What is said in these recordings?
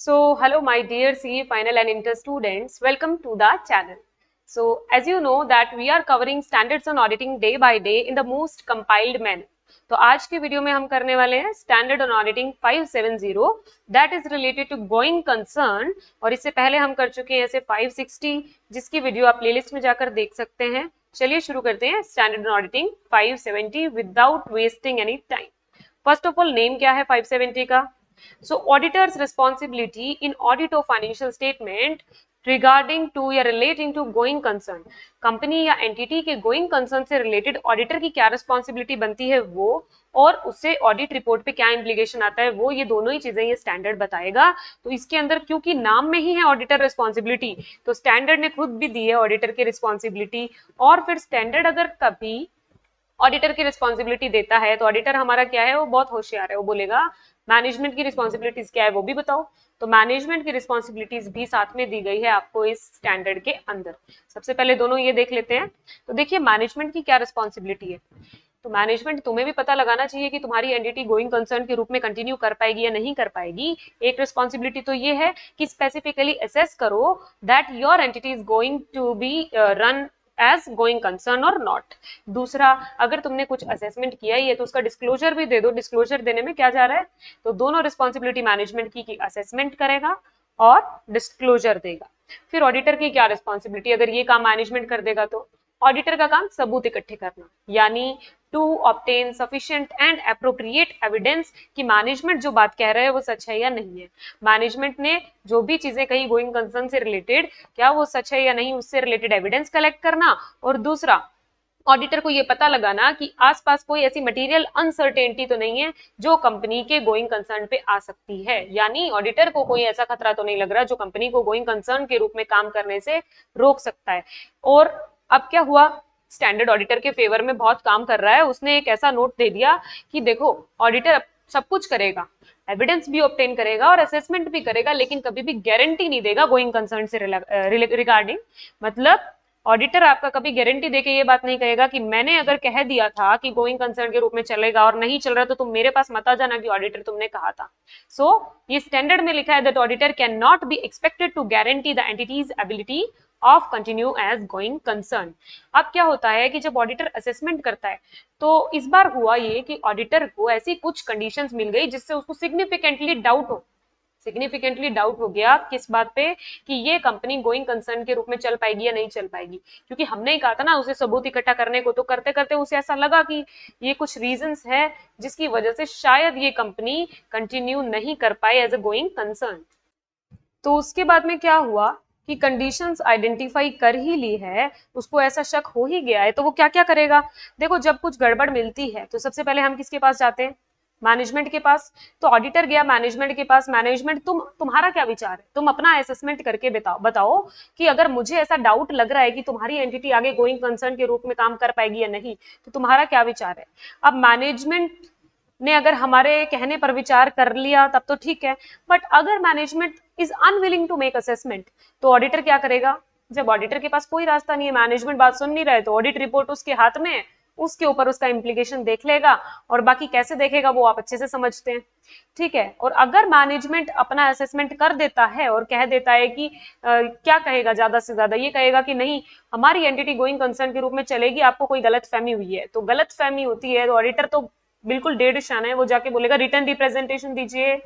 Hello, my dear CE final and inter students. Welcome to the channel. As you know that we are covering standards on auditing day by day in the most compiled manner. तो आज की video में हम करने वाले हैं standard on auditing 570 that is related to going concern, और इससे पहले हम कर चुके हैं ऐसे 560 जिसकी वीडियो आप प्लेलिस्ट में जाकर देख सकते हैं। चलिए शुरू करते हैं standard on auditing 570 without wasting any time. First of all name क्या है 570 का? So auditor's responsibility in audit of financial statement regarding to या relating to going concern, company या एंटिटी के गोइंग कंसर्न से रिलेटेड ऑडिटर की क्या responsibility बनती है वो, और उससे ऑडिट रिपोर्ट पे क्या इम्प्लीकेशन आता है वो, ये दोनों ही चीजें ये स्टैंडर्ड बताएगा। तो इसके अंदर क्योंकि नाम में ही है ऑडिटर रिस्पॉन्सिबिलिटी, तो स्टैंडर्ड ने खुद भी दी है ऑडिटर की रिस्पॉन्सिबिलिटी। और फिर स्टैंडर्ड अगर कभी ऑडिटर की रिस्पॉन्सिबिलिटी देता है तो ऑडिटर हमारा क्या है, वो बहुत होशियार है, वो बोलेगा मैनेजमेंट की रिस्पॉन्सिबिलिटीज क्या है वो भी बताओ। तो मैनेजमेंट की रिस्पॉन्सिबिलिटीज भी साथ में दी गई है आपको इस स्टैंडर्ड के अंदर। सबसे पहले दोनों ये देख लेते हैं। तो देखिए मैनेजमेंट की क्या रिस्पॉन्सिबिलिटी है। तो मैनेजमेंट तुम्हें भी पता लगाना चाहिए कि तुम्हारी एंटिटी गोइंग कंसर्न के रूप में कंटिन्यू कर पाएगी या नहीं कर पाएगी। एक रिस्पॉन्सिबिलिटी तो ये है कि स्पेसिफिकली असेस करो that your entity is going to be run as going concern और नॉट। दूसरा, अगर तुमने कुछ असेसमेंट किया ही है तो उसका डिस्क्लोजर भी दे दो। डिस्क्लोजर देने में क्या जा रहा है, तो दोनों रिस्पॉन्सिबिलिटी मैनेजमेंट की कि असेसमेंट करेगा और डिस्क्लोजर देगा। फिर ऑडिटर की क्या रिस्पॉन्सिबिलिटी, अगर ये काम मैनेजमेंट कर देगा तो ऑडिटर का काम सबूत इकट्ठे करना, यानी to obtain sufficient and appropriate evidence कि मैनेजमेंट जो बात कह रहा है वो सच है या नहीं है। मैनेजमेंट ने जो भी चीजें कही गोइंग कंसर्न से रिलेटेड, क्या वो सच है या नहीं, उससे रिलेटेड एविडेंस कलेक्ट करना। और दूसरा, ऑडिटर को ये पता लगाना कि आसपास कोई ऐसी मटेरियल अनसर्टेनिटी तो नहीं है जो कंपनी के गोइंग कंसर्न पे आ सकती है, यानी ऑडिटर को कोई ऐसा खतरा तो नहीं लग रहा जो कंपनी को गोइंग कंसर्न के रूप में काम करने से रोक सकता है। और अब क्या हुआ, स्टैंडर्ड ऑडिटर के फेवर में बहुत काम कर रहा है। उसने एक ऐसा नोट दे दिया कि देखो ऑडिटर सब कुछ करेगा, एविडेंस भी ऑब्टेन करेगा और असेसमेंट भी करेगा, लेकिन कभी भी गारंटी नहीं देगा गोइंग कंसर्न से रिगार्डिंग। मतलब ऑडिटर आपका कभी गारंटी देके ये बात नहीं कहेगा कि मैंने अगर कह दिया था कि गोइंग कंसर्न के रूप में चलेगा और नहीं चल रहा तो तुम मेरे पास मत आ जाना कि ऑडिटर तुमने कहा था। सो ये स्टैंडर्ड में लिखा है that auditor can not be expected to guarantee the entity's ability of continue as going concern. अब क्या होता है कि जब ऑडिटर असेसमेंट करता है तो इस बार हुआ ये कि ऑडिटर को ऐसी कुछ कंडीशंस मिल गई जिससे उसको सिग्निफिकेंटली डाउट हो गया किस बात पे, कि ये कंपनी गोइंग कंसर्न के रूप में चल पाएगी या नहीं चल पाएगी। क्योंकि हमने ही कहा था ना उसे सबूत इकट्ठा करने को, तो करते करते उसे ऐसा लगा कि ये कुछ रीजंस है जिसकी वजह से शायद ये कंपनी कंटिन्यू नहीं कर पाए एज अ गोइंग कंसर्न। तो उसके बाद में क्या हुआ कि कंडीशंस आइडेंटिफाई कर ही ली है, उसको ऐसा शक हो ही गया है, तो वो क्या क्या करेगा। देखो जब कुछ गड़बड़ मिलती है तो सबसे पहले हम किसके पास जाते हैं, मैनेजमेंट के पास। तो ऑडिटर गया मैनेजमेंट के पास, मैनेजमेंट तुम्हारा क्या विचार है, तुम अपना असेसमेंट करके बताओ कि अगर मुझे ऐसा डाउट लग रहा है कि तुम्हारी एंटिटी आगे गोइंग कंसर्न के रूप में काम कर पाएगी या नहीं, तो तुम्हारा क्या विचार है। अब मैनेजमेंट ने अगर हमारे कहने पर विचार कर लिया तब तो ठीक है, बट अगर management is unwilling to make assessment तो ऑडिटर क्या करेगा। जब ऑडिटर के पास कोई रास्ता नहीं है, मैनेजमेंट बात सुन नहीं रहा है, तो ऑडिट रिपोर्ट उसके हाथ में है, उसके ऊपर उसका इम्प्लीकेशन देख लेगा, और बाकी कैसे देखेगा वो आप अच्छे से समझते हैं, ठीक है। और अगर मैनेजमेंट अपना असेसमेंट कर देता है और कह देता है कि क्या कहेगा, ज्यादा से ज्यादा ये कहेगा कि नहीं हमारी एंटिटी गोइंग कंसर्न के रूप में चलेगी, आपको कोई गलत फहमी हुई है, तो गलत फहमी होती है तो ऑडिटर तो बिल्कुल डेढ़ शान है, वो जाके बोलेगा रिटर्न रिप्रेजेंटेशन दीजिए,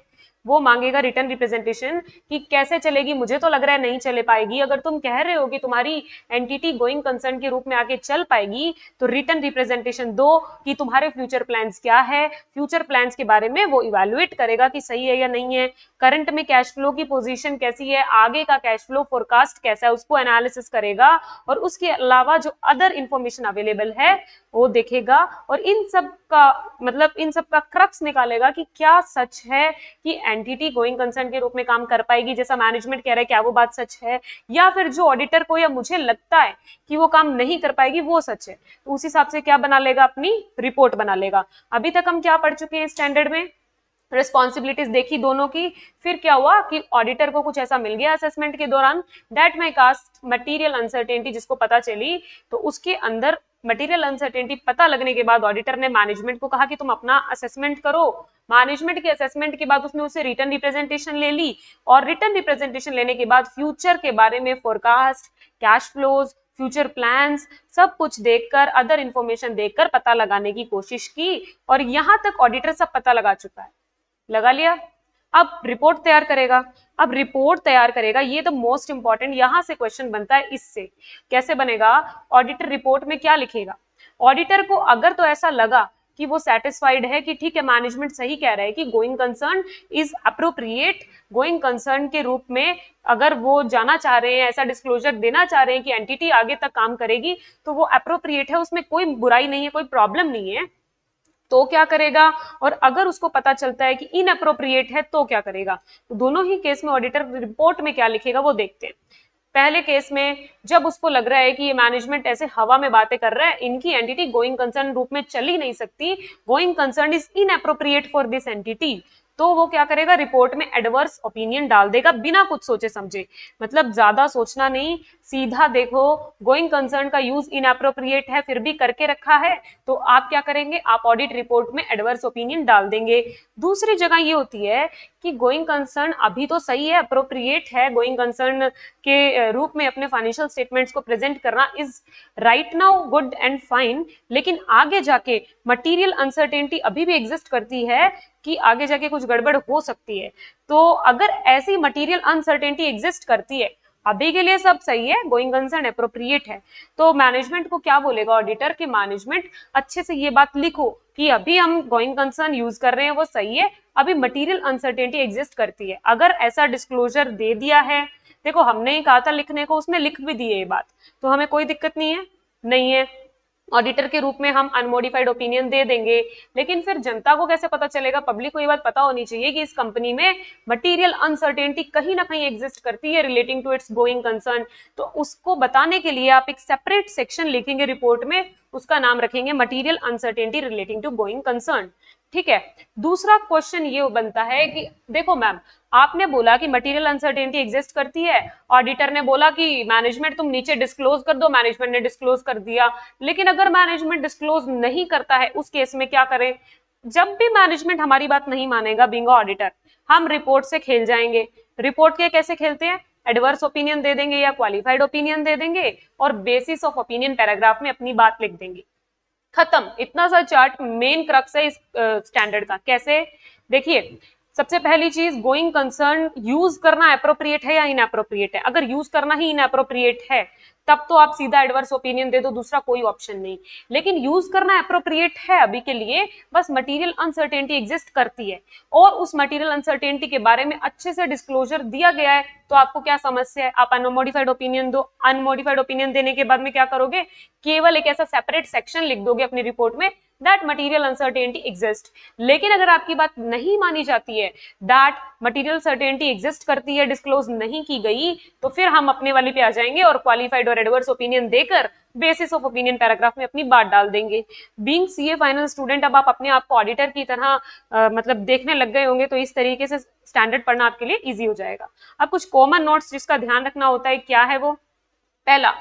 वो मांगेगा रिटर्न रिप्रेजेंटेशन कि कैसे चलेगी, मुझे तो लग रहा है नहीं चले पाएगी, अगर तुम कह रहे हो कि तुम्हारी एंटिटी गोइंग कंसर्न के रूप में आके चल पाएगी तो रिटर्न रिप्रेजेंटेशन दो कि तुम्हारे फ्यूचर प्लान्स क्या है। फ्यूचर प्लान्स के बारे में वो इवैल्यूएट करेगा कि सही है या नहीं है, करंट में कैश फ्लो की पोजीशन कैसी है, आगे का कैश फ्लो फोरकास्ट कैसा है, उसको एनालिसिस करेगा, और उसके अलावा जो अदर इंफॉर्मेशन अवेलेबल है वो देखेगा, और इन सब का क्रक्स निकालेगा कि क्या सच है कि एंटिटी गोइंग कंसर्न के रूप में काम कर पाएगी जैसा मैनेजमेंट कह रहा है, क्या वो बात सच है, या फिर जो ऑडिटर को या मुझे लगता है कि वो काम नहीं कर पाएगी वो सच है। तो उस हिसाब से क्या बना लेगा, अपनी रिपोर्ट बना लेगा। अभी तक हम क्या पढ़ चुके हैं स्टैंडर्ड में, रिस्पॉन्सिबिलिटीज देखी दोनों की। फिर क्या हुआ कि ऑडिटर को कुछ ऐसा मिल गया असेसमेंट के दौरान दैट में कास्ट मटेरियल अनसर्टेनिटी जिसको पता चली, तो उसके अंदर मटेरियल अनसर्टेनिटी पता लगने के बाद ऑडिटर ने मैनेजमेंट को कहा कि तुम अपना असेसमेंट करो। मैनेजमेंट के असेसमेंट के बाद उसने उसे रिटर्न रिप्रेजेंटेशन ले ली और रिटर्न रिप्रेजेंटेशन लेने के बाद फ्यूचर के बारे में forecast, cash flows, future plans सब कुछ देखकर, अदर इंफॉर्मेशन देखकर पता लगाने की कोशिश की और यहां तक ऑडिटर सब पता लगा चुका है। लगा लिया। अब रिपोर्ट तैयार करेगा। अब रिपोर्ट तैयार करेगा, ये तो मोस्ट इंपॉर्टेंट, यहां से क्वेश्चन बनता है। इससे कैसे बनेगा? ऑडिटर रिपोर्ट में क्या लिखेगा? ऑडिटर को अगर तो ऐसा लगा कि वो सेटिस्फाइड है कि ठीक है मैनेजमेंट सही कह रहा है कि going concern is appropriate, going concern के रूप में अगर वो जाना चाह रहे हैं, ऐसा डिस्क्लोजर देना चाह रहे हैं कि एंटिटी आगे तक काम करेगी, तो वो अप्रोप्रिएट है, उसमें कोई बुराई नहीं है, कोई प्रॉब्लम नहीं है, तो क्या करेगा? और अगर उसको पता चलता है कि इनअप्रोप्रिएट है तो क्या करेगा? तो दोनों ही केस में ऑडिटर रिपोर्ट में क्या लिखेगा वो देखते हैं। पहले केस में जब उसको लग रहा है कि ये मैनेजमेंट ऐसे हवा में बातें कर रहा है, इनकी एंटिटी गोइंग कंसर्न रूप में चल ही नहीं सकती, going concern is inappropriate for this entity, तो वो क्या करेगा? रिपोर्ट में एडवर्स ओपिनियन डाल देगा बिना कुछ सोचे समझे। मतलब ज्यादा सोचना नहीं, सीधा देखो गोइंग कंसर्न का यूज इनअप्रोप्रिएट है फिर भी करके रखा है, तो आप क्या करेंगे? आप ऑडिट रिपोर्ट में एडवर्स ओपिनियन डाल देंगे। दूसरी जगह ये होती है कि गोइंग कंसर्न अभी तो सही है, अप्रोप्रिएट है, गोइंग कंसर्न के रूप में अपने फाइनेंशियल स्टेटमेंट्स को प्रेजेंट करना is right now good and fine, लेकिन आगे जाके मटीरियल अनसर्टेनिटी अभी भी एग्जिस्ट करती है कि आगे जाके कुछ गड़बड़ हो सकती है। तो अगर ऐसी मटीरियल अनसर्टेनिटी एग्जिस्ट करती है, अभी के लिए सब सही है, गोइंग कंसर्न अप्रोप्रिएट है, तो मैनेजमेंट को क्या बोलेगा ऑडिटर कि मैनेजमेंट अच्छे से ये बात लिखो कि अभी हम गोइंग कंसर्न यूज कर रहे हैं वो सही है, अभी मटीरियल अनसर्टेनिटी एग्जिस्ट करती है। अगर ऐसा डिस्क्लोजर दे दिया है, देखो हमने ही कहा था लिखने को, उसने लिख भी दी है ये बात, तो हमें कोई दिक्कत नहीं है, नहीं है। ऑडिटर के रूप में हम अनमोडिफाइड ओपिनियन दे देंगे, लेकिन फिर जनता को कैसे पता चलेगा? पब्लिक को ये बात पता होनी चाहिए कि इस कंपनी में मटीरियल अनसर्टेनिटी कहीं ना कहीं एग्जिस्ट करती है relating to its going concern. तो उसको बताने के लिए आप एक सेपरेट सेक्शन लिखेंगे रिपोर्ट में, उसका नाम रखेंगे material uncertainty relating to going concern. ठीक है। दूसरा क्वेश्चन ये बनता है कि देखो मैम, आपने बोला कि मटेरियल अनसर्टेनिटी एग्जिस्ट करती है, ऑडिटर ने बोला कि मैनेजमेंट तुम नीचे डिस्क्लोज कर दो, मैनेजमेंट ने डिस्क्लोज कर दिया, लेकिन अगर मैनेजमेंट डिस्क्लोज नहीं करता है उस केस में क्या करें? जब भी मैनेजमेंट हमारी बात नहीं मानेगा बीइंग ऑडिटर, हम रिपोर्ट से खेल जाएंगे। रिपोर्ट के कैसे खेलते हैं? एडवर्स ओपिनियन दे देंगे या क्वालिफाइड ओपिनियन दे देंगे और बेसिस ऑफ ओपिनियन पैराग्राफ में अपनी बात लिख देंगे, खत्म। इतना सा चार्ट मेन क्रक्स है इस स्टैंडर्ड का। कैसे? देखिए, सबसे पहली चीज, गोइंग कंसर्न यूज करना अप्रोप्रिएट है या इनअप्रोप्रिएट है? अगर यूज करना ही इनअप्रोप्रिएट है तब तो आप सीधा एडवर्स ओपिनियन दे दो, दूसरा कोई ऑप्शन नहीं। लेकिन यूज करना अप्रोप्रिएट है अभी के लिए, बस मटेरियल अनसर्टेनिटी एग्जिस्ट करती है और उस मटेरियल अनसर्टेनिटी के बारे में अच्छे से डिस्क्लोजर दिया गया है, तो आपको क्या समस्या है? आप अनमोडिफाइड ओपिनियन दो। अनमोडिफाइड ओपिनियन देने के बाद में क्या करोगे? केवल एक ऐसा सेपरेट सेक्शन लिख दोगे अपनी रिपोर्ट में दैट मटेरियल अनसर्टेनिटी एग्जिस्ट। लेकिन अगर आपकी बात नहीं मानी जाती है, दैट मटेरियल सर्टेनिटी एग्जिस्ट करती है, डिस्क्लोज नहीं की गई, तो फिर हम अपने वाली पे आ जाएंगे और क्वालिफाइड और एडवर्स ओपिनियन देकर बेसिस ऑफ ओपिनियन पैराग्राफ में अपनी बात डाल देंगे। बीइंग सीए फाइनल स्टूडेंट, अब आप अपने आप को ऑडिटर की तरह मतलब देखने लग गए होंगे, तो इस तरीके से स्टैंडर्ड पढ़ना आपके लिए इजी हो जाएगा। अब कुछ कॉमन नोट्स जिसका ध्यान रखना होता है, क्या है वो? पहला,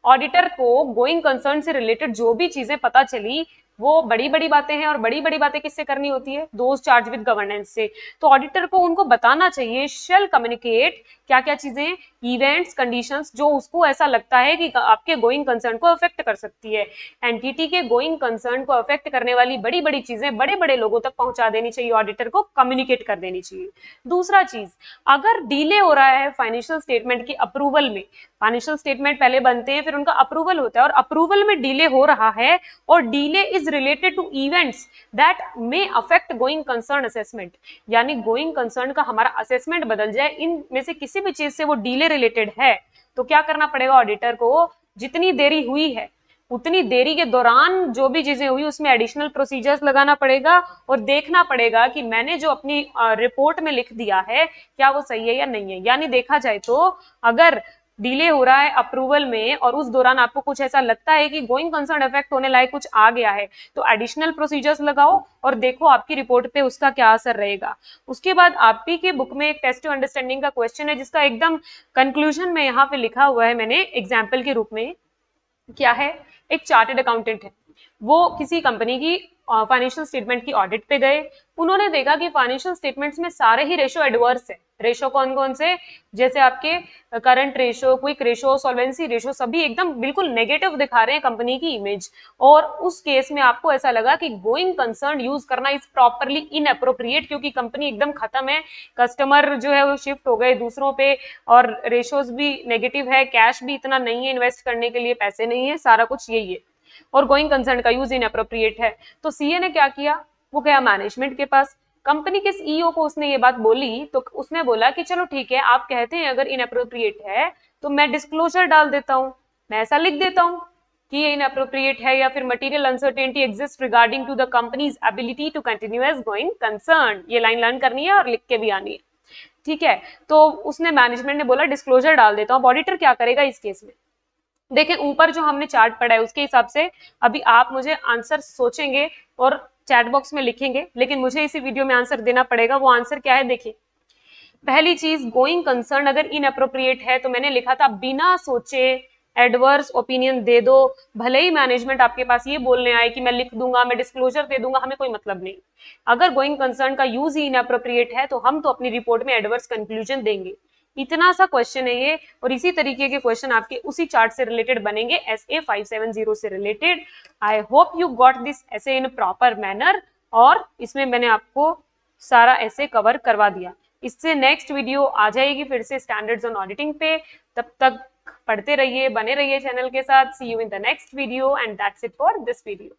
ऑडिटर को गोइंग कंसर्न से रिलेटेड जो भी चीजें पता चली वो बड़ी बड़ी बातें हैं, और बड़ी बड़ी बातें किससे करनी होती है? दोज चार्ज विद गवर्नेंस से। तो ऑडिटर को उनको बताना चाहिए, शेल कम्युनिकेट क्या क्या चीजें, इवेंट्स, कंडीशंस जो उसको ऐसा लगता है कि आपके गोइंग कंसर्न को अफेक्ट कर सकती है। एंटिटी के गोइंग कंसर्न को अफेक्ट करने वाली बड़ी बड़ी चीजें बड़े बड़े लोगों तक पहुंचा देनी चाहिए, ऑडिटर को कम्युनिकेट कर देनी चाहिए। दूसरा चीज, अगर डिले हो रहा है फाइनेंशियल स्टेटमेंट की अप्रूवल में, फाइनेंशियल स्टेटमेंट पहले बनते हैं फिर उनका अप्रूवल होता है, और अप्रूवल में डिले हो रहा है और delay is related to events that may affect going concern assessment, यानी गोइंग कंसर्न का हमारा असेसमेंट बदल जाए, इन में से किसी भी चीज से वो डिले रिलेटेड है, तो क्या करना पड़ेगा ऑडिटर को? जितनी देरी हुई है उतनी देरी के दौरान जो भी चीजें हुई उसमें एडिशनल प्रोसीजर्स लगाना पड़ेगा और देखना पड़ेगा कि मैंने जो अपनी रिपोर्ट में लिख दिया है क्या वो सही है या नहीं है। यानी देखा जाए तो अगर डिले हो रहा है अप्रूवल में और उस दौरान आपको कुछ ऐसा लगता है कि गोइंग कंसर्न इफेक्ट होने लायक कुछ आ गया है, तो एडिशनल प्रोसीजर्स लगाओ और देखो आपकी रिपोर्ट पे उसका क्या असर रहेगा। उसके बाद आपकी के बुक में एक टेस्ट अंडरस्टैंडिंग का क्वेश्चन है जिसका एकदम कंक्लूजन में यहाँ पे लिखा हुआ है मैंने एग्जाम्पल के रूप में क्या है, एक चार्टर्ड अकाउंटेंट है, वो किसी कंपनी की फाइनेंशियल स्टेटमेंट की ऑडिट पे गए। उन्होंने देखा कि फाइनेंशियल स्टेटमेंट्स में सारे ही रेशो एडवर्स है। रेशो कौन कौन से, जैसे आपके current ratio, quick ratio, solvency ratio, सभी एकदम बिल्कुल नेगेटिव दिखा रहे हैं कंपनी की इमेज। और उस केस में आपको ऐसा लगा कि गोइंग कंसर्न यूज करना इज प्रॉपरली इनअप्रोप्रिएट, क्योंकि कंपनी एकदम खत्म है, कस्टमर जो है वो शिफ्ट हो गए दूसरों पे, और रेशोज भी नेगेटिव है, कैश भी इतना नहीं है, इन्वेस्ट करने के लिए पैसे नहीं है, सारा कुछ यही है, और गोइंग कंसर्न का यूज इनअप्रोप्रिएट है। तो सीए ने क्या किया, वो गया मैनेजमेंट के पास, कंपनी के सीईओ को उसने ये बात बोली, तो उसने बोला कि चलो ठीक है, आप कहते हैं अगर इनअप्रोप्रिएट है तो मैं डिस्क्लोजर डाल देता हूं, मैं ऐसा लिख देता हूं कि ये इनअप्रोप्रिएट है, या फिर material uncertainty exist regarding to the company's ability to continue as going concern. ये लाइन लर्न करनी है और लिख के भी आनी है, ठीक है। तो उसने, मैनेजमेंट ने बोला डिस्क्लोजर डाल देता हूं। ऑडिटर क्या करेगा इस केस में, देखें ऊपर जो हमने चार्ट पढ़ा है उसके हिसाब से अभी आप मुझे आंसर सोचेंगे और चैट बॉक्स में लिखेंगे, लेकिन मुझे इसी वीडियो में आंसर देना पड़ेगा। वो आंसर क्या है, देखिए पहली चीज, गोइंग कंसर्न अगर इनअप्रोप्रिएट है तो मैंने लिखा था बिना सोचे एडवर्स ओपिनियन दे दो, भले ही मैनेजमेंट आपके पास ये बोलने आए कि मैं लिख दूंगा, मैं डिस्क्लोजर दे दूंगा, हमें कोई मतलब नहीं। अगर गोइंग कंसर्न का यूज ही इनअप्रोप्रिएट है तो हम तो अपनी रिपोर्ट में एडवर्स कंक्लूजन देंगे। इतना सा क्वेश्चन है ये, और इसी तरीके के क्वेश्चन आपके उसी चार्ट से रिलेटेड बनेंगे, SA 570 से related. I hope you got this ऐसे इन प्रॉपर मैनर, और इसमें मैंने आपको सारा ऐसे कवर करवा दिया। इससे नेक्स्ट वीडियो आ जाएगी फिर से स्टैंडर्ड्स ऑन ऑडिटिंग पे। तब तक पढ़ते रहिए, बने रहिए चैनल के साथ। See you in the next video, and that's it for this video.